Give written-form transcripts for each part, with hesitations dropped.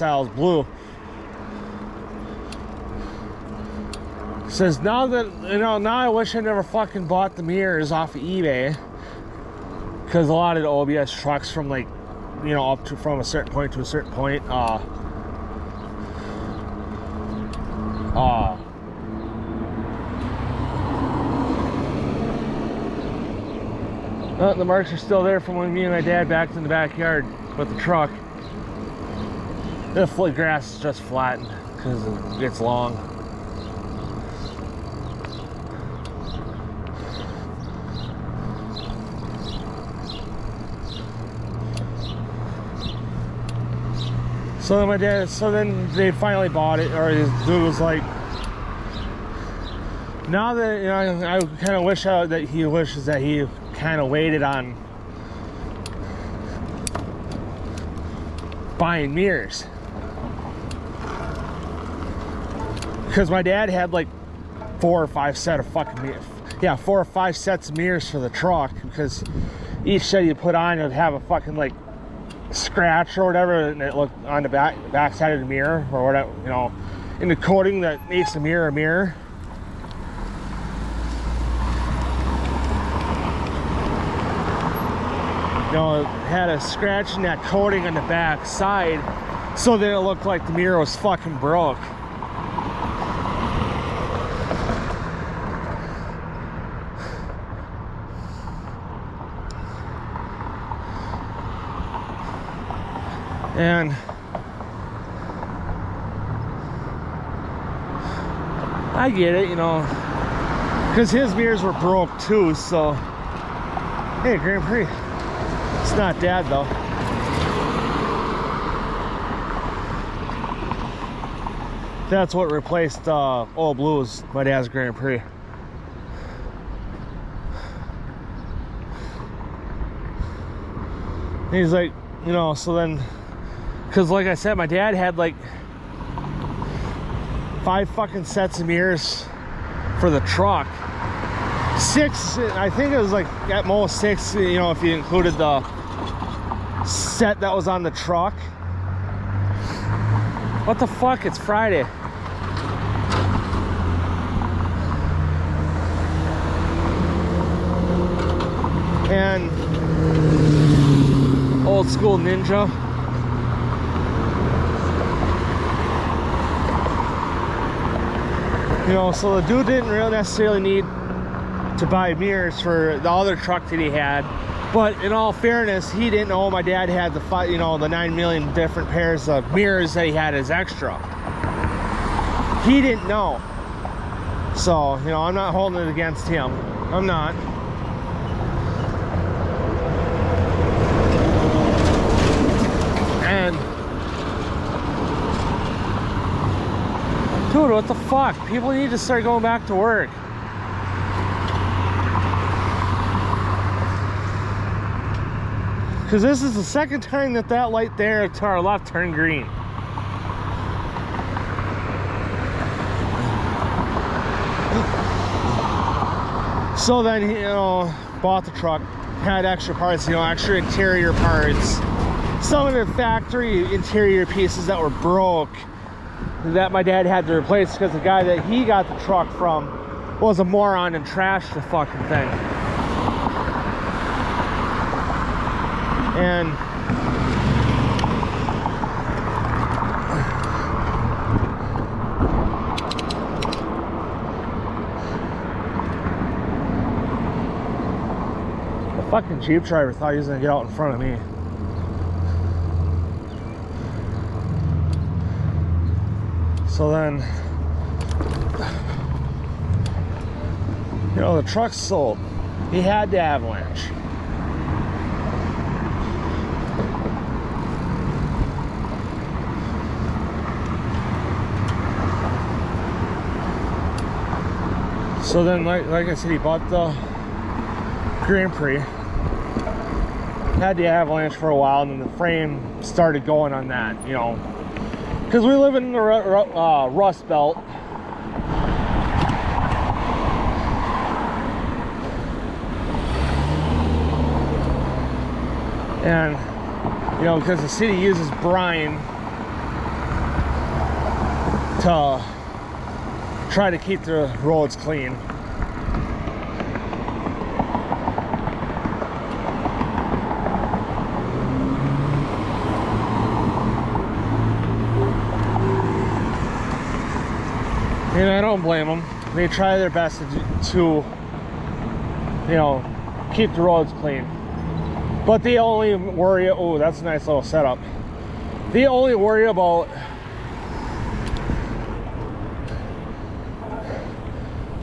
styles blue. Says now that now I wish I never fucking bought the mirrors off of eBay, because a lot of the OBS trucks from like up to from a certain point to a certain point the marks are still there from when me and my dad backed in the backyard with the truck. The grass is just flattened because it gets long. So then they finally bought it, or his dude was like, now that, I kind of wish that he wishes that he kind of waited on buying mirrors. Because my dad had like 4 or 5 sets of mirrors for the truck, because each set you put on would have a fucking like scratch or whatever, and it looked on the back side of the mirror or whatever, in the coating that makes the mirror a mirror. It had a scratch in that coating on the back side, so that it looked like the mirror was fucking broke. And I get it, because his mirrors were broke too, so hey, Grand Prix. It's not Dad though. That's what replaced Old Blues, my dad's Grand Prix. And he's like, so then, because like I said, my dad had like 5 fucking sets of mirrors for the truck. 6, I think it was like at most 6, if you included the set that was on the truck. What the fuck? It's Friday. And old school Ninja. So the dude didn't really necessarily need to buy mirrors for the other truck that he had, but in all fairness, he didn't know my dad had the 9 million different pairs of mirrors that he had as extra. He didn't know. So I'm not holding it against him. I'm not. And dude, what the fuck? People need to start going back to work. Because this is the second time that light there to our left turned green. So then, bought the truck, had extra parts, extra interior parts. Some of the factory interior pieces that were broke, that my dad had to replace because the guy that he got the truck from was a moron and trashed the fucking thing. And the fucking Jeep driver thought he was gonna get out in front of me. So then, the truck's sold. He had the Avalanche. So then, like I said, he bought the Grand Prix. Had the Avalanche for a while, and then the frame started going on that, because we live in the Rust Belt. And, because the city uses brine to try to keep the roads clean. And I don't blame them. They try their best to you know, keep the roads clean. But they only worry, oh, that's a nice little setup. They only worry about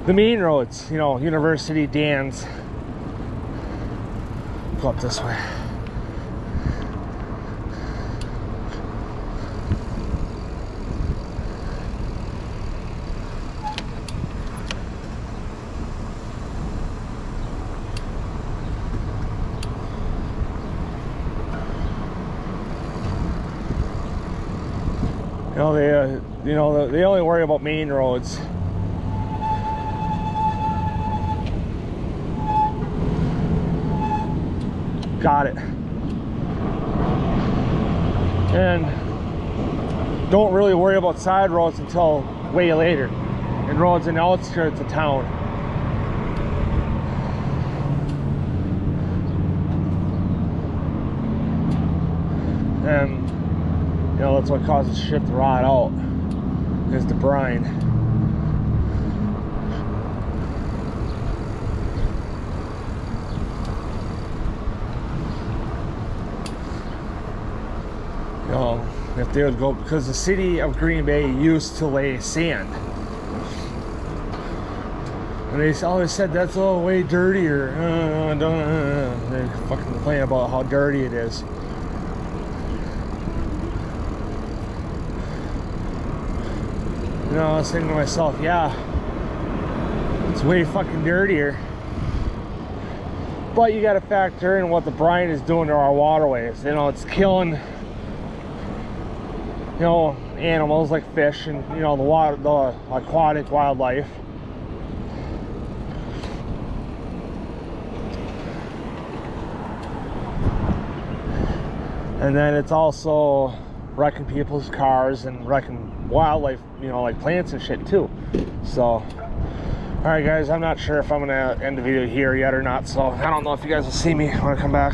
the main roads, you know, University, Dan's. Go up this way. You know, they only worry about main roads. Got it. And don't really worry about side roads until way later, and roads in the outskirts of town. And you know, that's what causes shit to rot out, is the brine. You know, if they would go, because the city of Green Bay used to lay sand, and they always said that's all way dirtier. They fucking complain about how dirty it is. You know, I was thinking to myself, yeah, it's way fucking dirtier. But you got to factor in what the brine is doing to our waterways. You know, it's killing, you know, animals like fish and, you know, the aquatic wildlife. And then it's also wrecking people's cars and wrecking wildlife, you know, like plants and shit too. So, all right guys, I'm not sure if I'm gonna end the video here yet or not, so I don't know if you guys will see me when I come back.